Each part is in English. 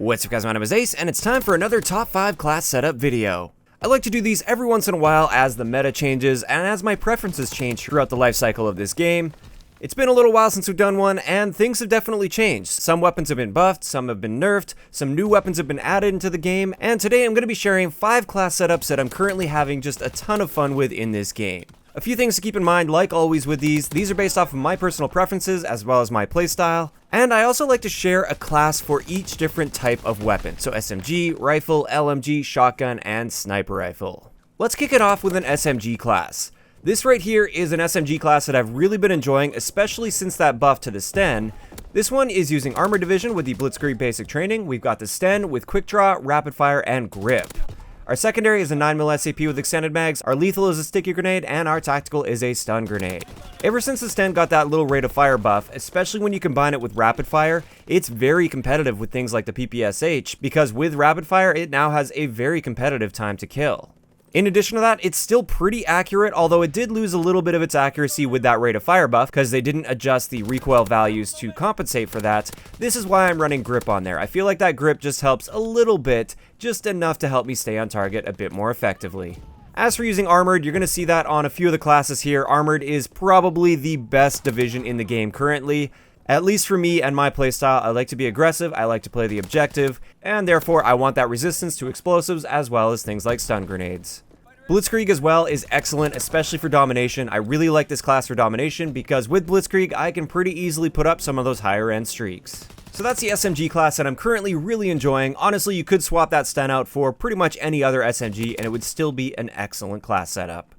What's up guys, my name is Ace, and it's time for another top 5 class setup video. I like to do these every once in a while as the meta changes and as my preferences change throughout the life cycle of this game. It's been a little while since we've done one, and things have definitely changed. Some weapons have been buffed, some have been nerfed, some new weapons have been added into the game, and today I'm going to be sharing 5 class setups that I'm currently having just a ton of fun with in this game. A few things to keep in mind, like always with these are based off of my personal preferences as well as my playstyle, and I also like to share a class for each different type of weapon, so SMG, rifle, LMG, shotgun, and sniper rifle. Let's kick it off with an SMG class. This right here is an SMG class that I've really been enjoying, especially since that buff to the Sten. This one is using Armor Division with the Blitzkrieg basic training. We've got the Sten with Quick Draw, Rapid Fire, and Grip. Our secondary is a 9mm SAP with extended mags, our lethal is a sticky grenade, and our tactical is a stun grenade. Ever since the Sten got that little rate of fire buff, especially when you combine it with rapid fire, it's very competitive with things like the PPSH, because with rapid fire it now has a very competitive time to kill. In addition to that, it's still pretty accurate, although it did lose a little bit of its accuracy with that rate of fire buff because they didn't adjust the recoil values to compensate for that. This is why I'm running grip on there. I feel like that grip just helps a little bit, just enough to help me stay on target a bit more effectively. As for using Armored, you're going to see that on a few of the classes here. Armored is probably the best division in the game currently. At least for me and my playstyle, I like to be aggressive, I like to play the objective, and therefore I want that resistance to explosives as well as things like stun grenades. Blitzkrieg as well is excellent, especially for domination. I really like this class for domination because with Blitzkrieg, I can pretty easily put up some of those higher end streaks. So that's the SMG class that I'm currently really enjoying. Honestly, you could swap that Sten out for pretty much any other SMG and it would still be an excellent class setup.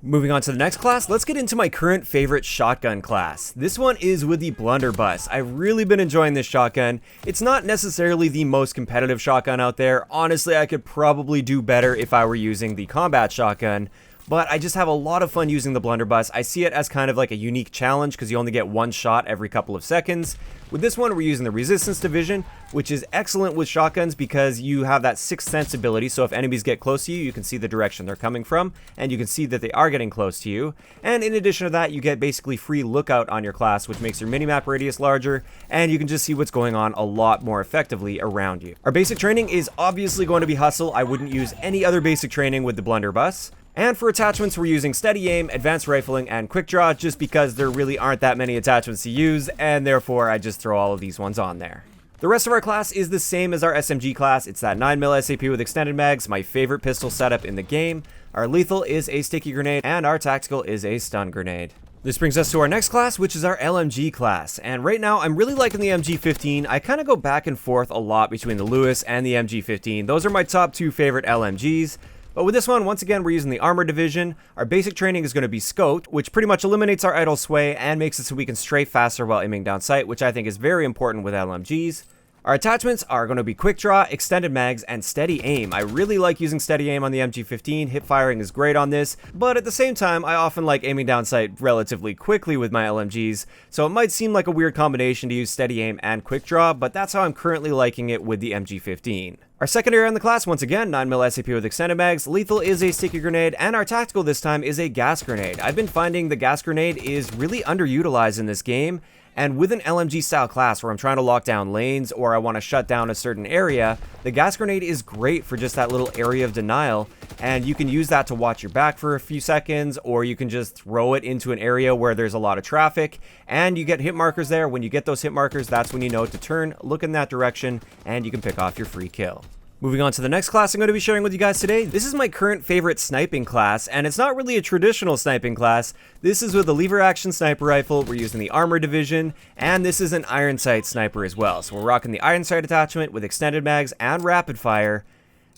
Moving on to the next class, let's get into my current favorite shotgun class. This one is with the Blunderbuss. I've really been enjoying this shotgun. It's not necessarily the most competitive shotgun out there. Honestly, I could probably do better if I were using the combat shotgun, but I just have a lot of fun using the Blunderbuss. I see it as kind of like a unique challenge because you only get one shot every couple of seconds. With this one, we're using the Resistance Division, which is excellent with shotguns because you have that sixth sense ability, so if enemies get close to you, you can see the direction they're coming from, and you can see that they are getting close to you. And in addition to that, you get basically free lookout on your class, which makes your minimap radius larger, and you can just see what's going on a lot more effectively around you. Our basic training is obviously going to be Hustle. I wouldn't use any other basic training with the Blunderbuss. And for attachments, we're using Steady Aim, Advanced Rifling, and Quick Draw just because there really aren't that many attachments to use, and therefore I just throw all of these ones on there. The rest of our class is the same as our SMG class. It's that 9mm SAP with extended mags, my favorite pistol setup in the game. Our lethal is a sticky grenade, and our tactical is a stun grenade. This brings us to our next class, which is our LMG class, and right now I'm really liking the MG15. I kind of go back and forth a lot between the Lewis and the MG15. Those are my top 2 favorite LMGs. But with this one, once again, we're using the Armor Division. Our basic training is going to be Scoped, which pretty much eliminates our idle sway and makes it so we can strafe faster while aiming down sight, which I think is very important with LMGs. Our attachments are going to be Quick Draw, Extended Mags, and Steady Aim. I really like using Steady Aim on the MG15. Hip firing is great on this, but at the same time, I often like aiming down sight relatively quickly with my LMGs, so it might seem like a weird combination to use Steady Aim and Quick Draw, but that's how I'm currently liking it with the MG15. Our secondary on the class, once again, 9mm SAP with extended mags, lethal is a sticky grenade, and our tactical this time is a gas grenade. I've been finding the gas grenade is really underutilized in this game, and with an LMG style class where I'm trying to lock down lanes or I want to shut down a certain area, the gas grenade is great for just that little area of denial, and you can use that to watch your back for a few seconds, or you can just throw it into an area where there's a lot of traffic, and you get hit markers there. When you get those hit markers, that's when you know to turn, look in that direction, and you can pick off your free kill. Moving on to the next class I'm going to be sharing with you guys today. This is my current favorite sniping class, and it's not really a traditional sniping class. This is with the lever action sniper rifle. We're using the Armor Division, and this is an iron sight sniper as well. So we're rocking the iron sight attachment with extended mags and rapid fire,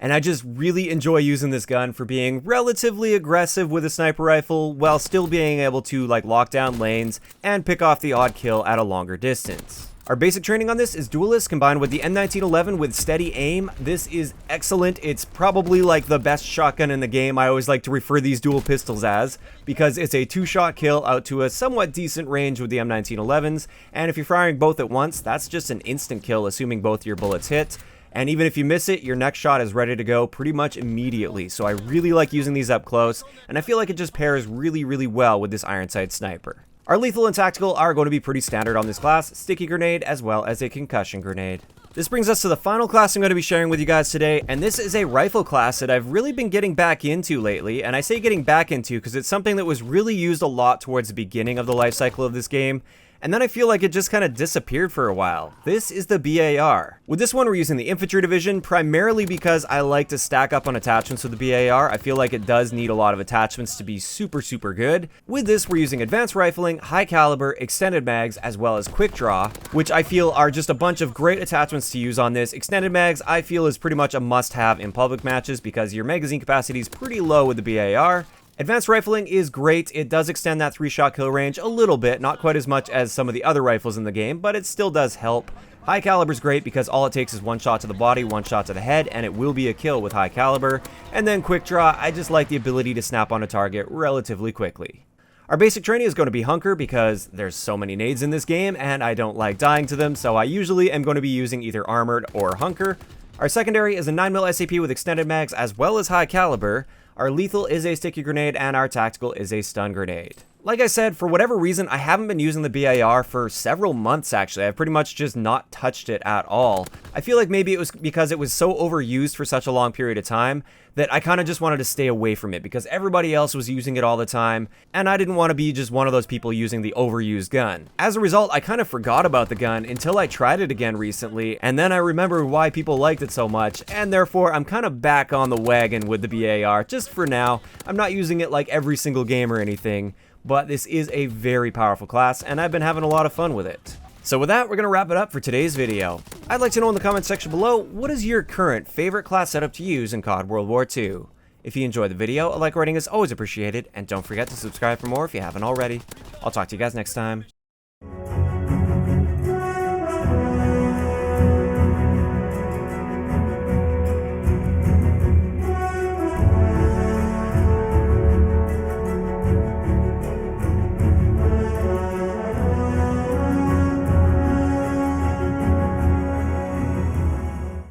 and I just really enjoy using this gun for being relatively aggressive with a sniper rifle while still being able to lock down lanes and pick off the odd kill at a longer distance. Our basic training on this is Duelist combined with the M1911 with Steady Aim. This is excellent. It's probably like the best shotgun in the game. I always like to refer these dual pistols as, because it's a 2-shot kill out to a somewhat decent range with the M1911s, and if you're firing both at once, that's just an instant kill assuming both your bullets hit. And even if you miss it, your next shot is ready to go pretty much immediately. So I really like using these up close, and I feel like it just pairs really, really well with this iron sight sniper. Our lethal and tactical are going to be pretty standard on this class, sticky grenade as well as a concussion grenade. This brings us to the final class I'm going to be sharing with you guys today, and this is a rifle class that I've really been getting back into lately, and I say getting back into because it's something that was really used a lot towards the beginning of the life cycle of this game, and then I feel like it just kind of disappeared for a while. This is the BAR. With this one, we're using the infantry division, primarily because I like to stack up on attachments with the BAR. I feel like it does need a lot of attachments to be super good. With this, we're using advanced rifling, high caliber, extended mags, as well as quick draw, which I feel are just a bunch of great attachments to use on this. Extended mags, I feel, is pretty much a must-have in public matches because your magazine capacity is pretty low with the BAR. Advanced rifling is great. It does extend that 3-shot kill range a little bit, not quite as much as some of the other rifles in the game, but it still does help. High caliber is great because all it takes is 1 shot to the body, 1 shot to the head, and it will be a kill with high caliber. And then quick draw, I just like the ability to snap on a target relatively quickly. Our basic training is going to be hunker because there's so many nades in this game and I don't like dying to them, so I usually am going to be using either armored or hunker. Our secondary is a 9mm SAP with extended mags as well as high caliber. Our lethal is a sticky grenade, and our tactical is a stun grenade. Like I said, for whatever reason, I haven't been using the BAR for several months, actually. I've pretty much just not touched it at all. I feel like maybe it was because it was so overused for such a long period of time that I kind of just wanted to stay away from it because everybody else was using it all the time, and I didn't want to be just one of those people using the overused gun. As a result, I kind of forgot about the gun until I tried it again recently, and then I remembered why people liked it so much, and therefore I'm kind of back on the wagon with the BAR, just for now. I'm not using it like every single game or anything, but this is a very powerful class, and I've been having a lot of fun with it. So with that, we're going to wrap it up for today's video. I'd like to know in the comments section below, what is your current favorite class setup to use in CoD World War II? If you enjoyed the video, a like rating is always appreciated, and don't forget to subscribe for more if you haven't already. I'll talk to you guys next time.